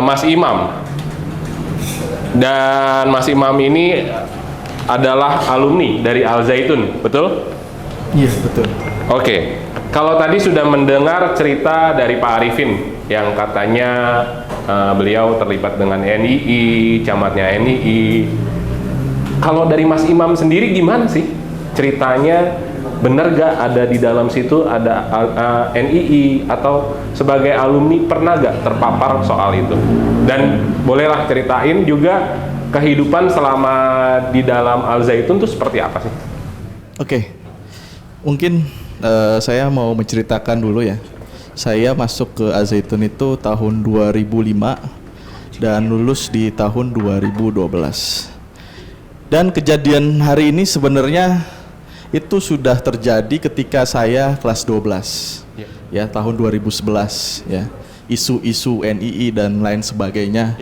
Mas Imam. Dan Mas Imam ini adalah alumni dari Al Zaitun, betul? Iya, betul. Oke. Kalau tadi sudah mendengar cerita dari Pak Arifin yang katanya beliau terlibat dengan NII, camatnya NII. Kalau dari Mas Imam sendiri gimana sih ceritanya? Bener gak ada di dalam situ ada NII, atau sebagai alumni pernah gak terpapar soal itu? Dan bolehlah ceritain juga kehidupan selama di dalam Al Zaitun itu seperti apa sih? Oke, mungkin saya mau menceritakan dulu ya. Saya masuk ke Al Zaitun itu tahun 2005 dan lulus di tahun 2012. Dan kejadian hari ini sebenarnya itu sudah terjadi ketika saya kelas 12 ya, tahun 2011 ya. Isu-isu NII dan lain sebagainya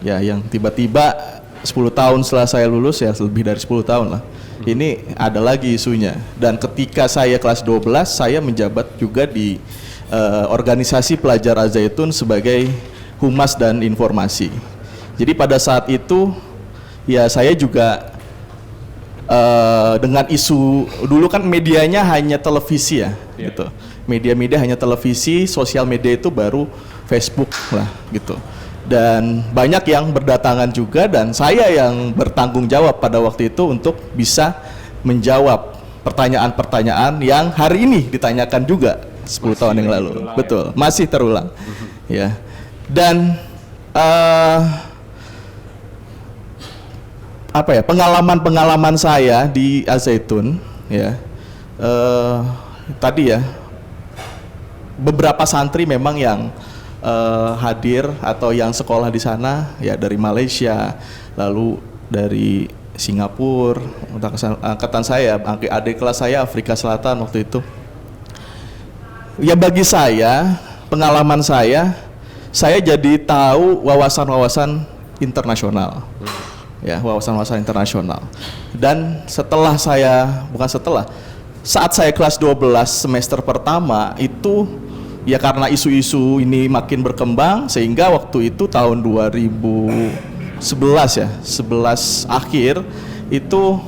ya, yang tiba-tiba 10 tahun setelah saya lulus, ya lebih dari 10 tahun lah, ini ada lagi isunya. Dan ketika saya kelas 12, saya menjabat juga di organisasi pelajar Al Zaitun sebagai humas dan informasi. Jadi pada saat itu ya saya juga dengan isu, dulu kan medianya hanya televisi ya, gitu. Media-media hanya televisi, sosial media itu baru Facebook lah gitu. Dan banyak yang berdatangan juga, dan saya yang bertanggung jawab pada waktu itu untuk bisa menjawab pertanyaan-pertanyaan yang hari ini ditanyakan juga 10 tahun yang lalu. Betul, masih terulang. Ya. Dan apa ya, pengalaman saya di Al Zaitun ya, tadi ya, beberapa santri memang yang hadir atau yang sekolah di sana ya, dari Malaysia, lalu dari Singapura, angkatan saya, adik kelas saya Afrika Selatan waktu itu. Ya bagi saya, pengalaman saya jadi tahu wawasan-wawasan internasional. Ya, wawasan-wawasan internasional. Dan saat saya kelas 12 semester pertama itu ya, karena isu-isu ini makin berkembang, sehingga waktu itu tahun 2011 ya, 11 akhir itu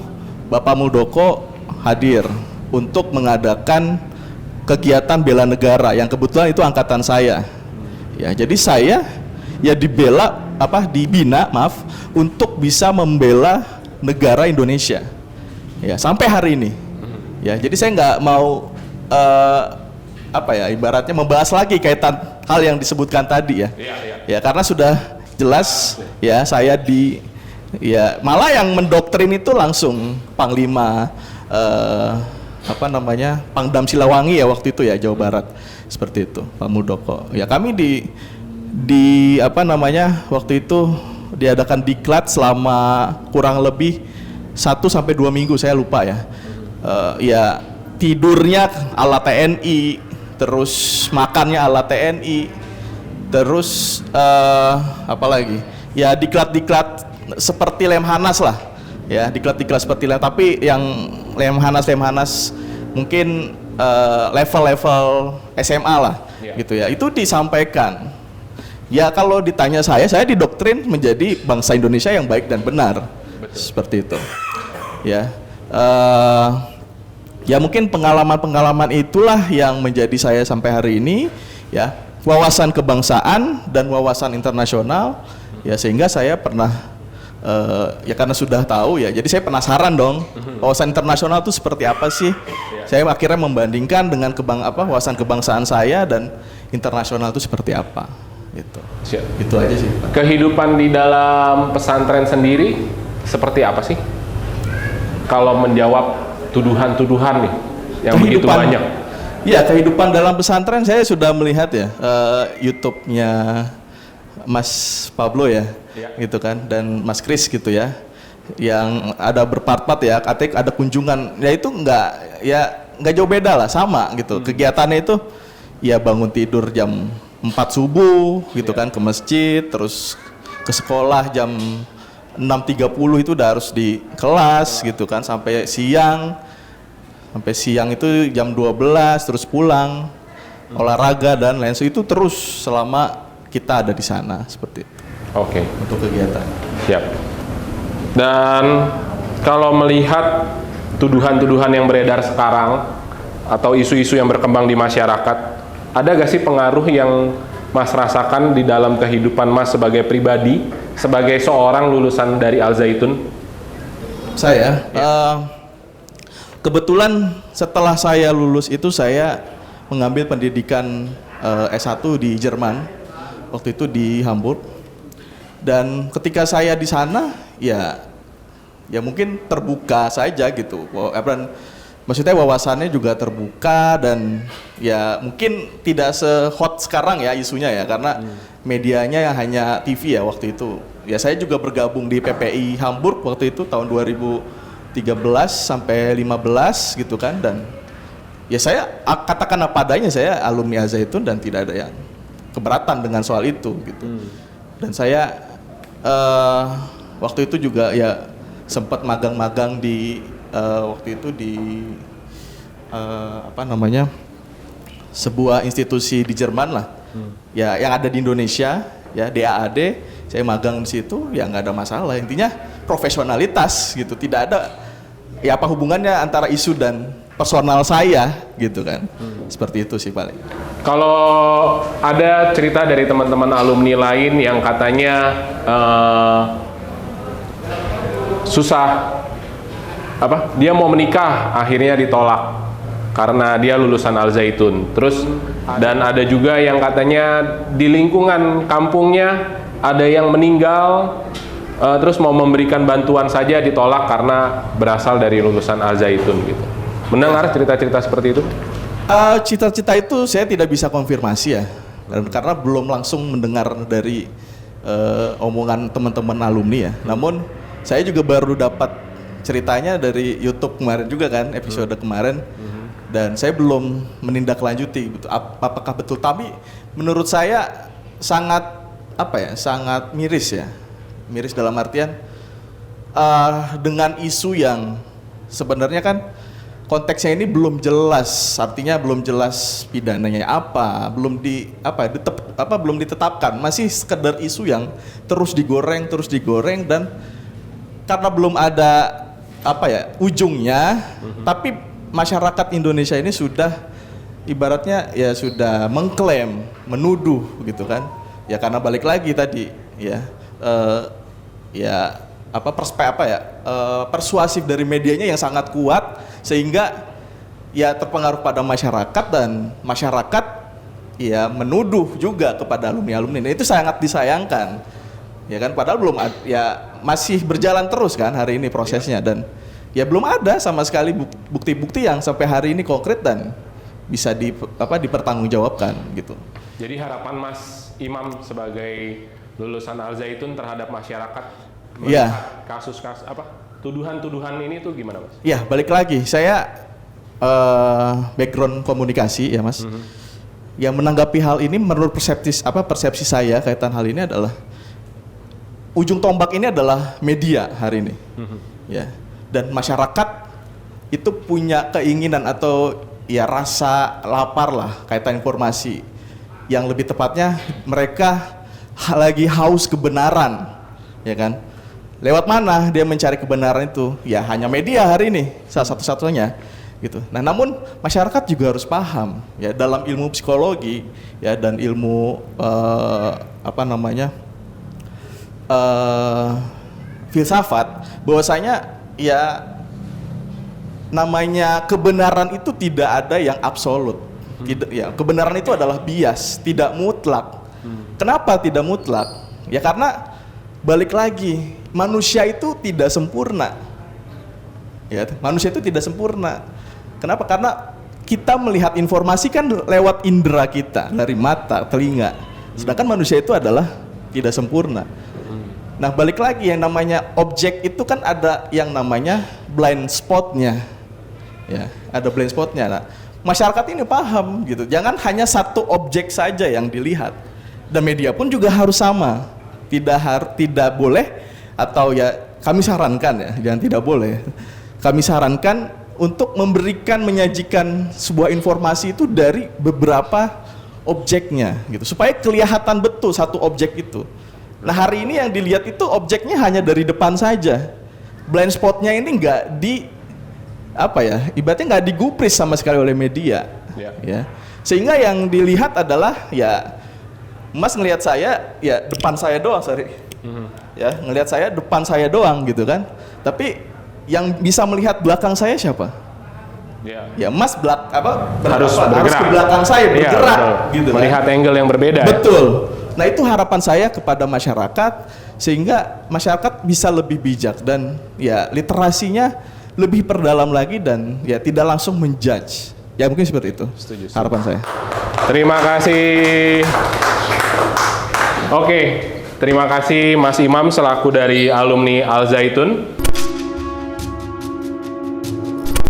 Bapak Muldoko hadir untuk mengadakan kegiatan bela negara yang kebetulan itu angkatan saya. Ya, jadi saya ya dibina untuk bisa membela negara Indonesia ya sampai hari ini ya. Jadi saya nggak mau ibaratnya membahas lagi kaitan hal yang disebutkan tadi ya. Ya karena sudah jelas ya, saya malah yang mendoktrin itu langsung Panglima Pangdam Silawangi ya waktu itu ya, Jawa Barat, seperti itu, Pak Muldoko. Ya kami waktu itu diadakan diklat selama kurang lebih 1-2 minggu, saya lupa ya. Ya tidurnya ala TNI, terus makannya ala TNI, terus apalagi ya, diklat-diklat seperti Lemhanas lah ya, diklat-diklat seperti tapi yang Lemhanas mungkin level-level SMA lah gitu ya, itu disampaikan. Ya kalau ditanya saya didoktrin menjadi bangsa Indonesia yang baik dan benar. Betul. Seperti itu. Ya, ya mungkin pengalaman-pengalaman itulah yang menjadi saya sampai hari ini ya, wawasan kebangsaan dan wawasan internasional ya, sehingga saya pernah ya karena sudah tahu ya, jadi saya penasaran dong wawasan internasional itu seperti apa sih. Saya akhirnya membandingkan dengan wawasan kebangsaan saya dan internasional itu seperti apa. Gitu. Itu aja sih, Pak. Kehidupan di dalam pesantren sendiri seperti apa sih? Kalau menjawab tuduhan-tuduhan nih yang begitu banyak. Ya, kehidupan dalam pesantren saya sudah melihat ya, YouTube-nya Mas Pablo ya, gitu kan, dan Mas Kris gitu ya, yang ada berpart-part ya, katanya ada kunjungan, ya itu nggak jauh beda lah, sama gitu. Kegiatannya itu ya bangun tidur jam 4 subuh gitu kan, ke masjid, terus ke sekolah jam 6.30 itu udah harus di kelas gitu kan, sampai siang itu jam 12, terus pulang olahraga dan lain sebagainya, itu terus selama kita ada di sana seperti itu Oke. untuk kegiatan. Siap. Dan kalau melihat tuduhan-tuduhan yang beredar sekarang atau isu-isu yang berkembang di masyarakat, ada gak sih pengaruh yang Mas rasakan di dalam kehidupan Mas sebagai pribadi, sebagai seorang lulusan dari Al Zaitun? Saya, kebetulan setelah saya lulus itu saya mengambil pendidikan S1 di Jerman, waktu itu di Hamburg. Dan ketika saya di sana, ya mungkin terbuka saja gitu. Maksudnya wawasannya juga terbuka dan ya mungkin tidak se-hot sekarang ya isunya ya, karena medianya hanya TV ya waktu itu. Ya saya juga bergabung di PPI Hamburg waktu itu tahun 2013 sampai 15 gitu kan, dan ya saya katakan apa adanya, saya alumni Al Zaitun dan tidak ada yang keberatan dengan soal itu gitu. Dan saya waktu itu juga ya sempat magang-magang di waktu itu di sebuah institusi di Jerman lah, ya yang ada di Indonesia ya, DAAD. Saya magang di situ ya nggak ada masalah, intinya profesionalitas gitu, tidak ada ya apa hubungannya antara isu dan personal saya gitu kan. Seperti itu sih paling. Kalau ada cerita dari teman-teman alumni lain yang katanya susah, dia mau menikah akhirnya ditolak karena dia lulusan Al Zaitun. Terus dan ada juga yang katanya di lingkungan kampungnya ada yang meninggal, terus mau memberikan bantuan saja ditolak karena berasal dari lulusan Al Zaitun gitu. Mendengar cerita-cerita seperti itu? Cita-cita itu saya tidak bisa konfirmasi ya, karena belum langsung mendengar dari omongan teman-teman alumni ya. Namun saya juga baru dapat ceritanya dari YouTube kemarin juga kan, episode kemarin, dan saya belum menindaklanjuti apakah betul. Tapi menurut saya sangat sangat miris ya, miris dalam artian dengan isu yang sebenarnya kan konteksnya ini belum jelas, artinya belum jelas pidananya apa, belum ditetapkan, masih sekedar isu yang terus digoreng dan karena belum ada ujungnya, tapi masyarakat Indonesia ini sudah ibaratnya ya sudah mengklaim, menuduh gitu kan, ya karena balik lagi tadi ya persuasif dari medianya yang sangat kuat sehingga ya terpengaruh pada masyarakat, dan masyarakat ya menuduh juga kepada alumni-alumni. Nah, itu sangat disayangkan ya kan, padahal belum ya masih berjalan terus kan hari ini prosesnya, dan ya belum ada sama sekali bukti-bukti yang sampai hari ini konkret dan bisa dipertanggungjawabkan gitu. Jadi harapan Mas Imam sebagai lulusan Al Zaitun terhadap masyarakat melihat kasus-kasus tuduhan-tuduhan ini tuh gimana, Mas? Ya, balik lagi, saya background komunikasi ya, Mas. Yang menanggapi hal ini menurut persepsi saya kaitan hal ini adalah ujung tombak ini adalah media hari ini. Ya. Dan masyarakat itu punya keinginan atau ya rasa lapar lah kaitan informasi. Yang lebih tepatnya mereka lagi haus kebenaran, ya kan? Lewat mana dia mencari kebenaran itu? Ya hanya media hari ini, salah satu-satunya gitu. Nah, namun masyarakat juga harus paham ya dalam ilmu psikologi ya dan ilmu filsafat, bahwasanya ya namanya kebenaran itu tidak ada yang absolut. Tidak, ya kebenaran itu adalah bias, tidak mutlak. Kenapa tidak mutlak? Ya karena balik lagi, manusia itu tidak sempurna. Ya, manusia itu tidak sempurna. Kenapa? Karena kita melihat informasi kan lewat indera kita, dari mata, telinga. Sedangkan manusia itu adalah tidak sempurna. Nah, balik lagi yang namanya objek itu kan ada yang namanya blind spotnya. Ya, ada blind spotnya. Nah, masyarakat ini paham gitu. Jangan hanya satu objek saja yang dilihat. Dan media pun juga harus sama. Tidak boleh, atau ya kami sarankan ya, jangan tidak boleh. Kami sarankan untuk menyajikan sebuah informasi itu dari beberapa objeknya gitu, supaya kelihatan betul satu objek itu. Nah hari ini yang dilihat itu objeknya hanya dari depan saja, blind spotnya ini nggak di apa ya, ibaratnya nggak digubris sama sekali oleh media, ya. Sehingga yang dilihat adalah ya Mas ngelihat saya ya depan saya doang, ya ngelihat saya depan saya doang gitu kan, tapi yang bisa melihat belakang saya siapa? Ya Mas harus ke belakang saya bergerak, gitu melihat kan? angle yang berbeda. Betul. Nah itu harapan saya kepada masyarakat, sehingga masyarakat bisa lebih bijak dan ya literasinya lebih perdalam lagi dan ya tidak langsung menjudge. Ya mungkin seperti itu. Setuju. Harapan saya. Terima kasih. Oke, terima kasih Mas Imam selaku dari alumni Al Zaitun.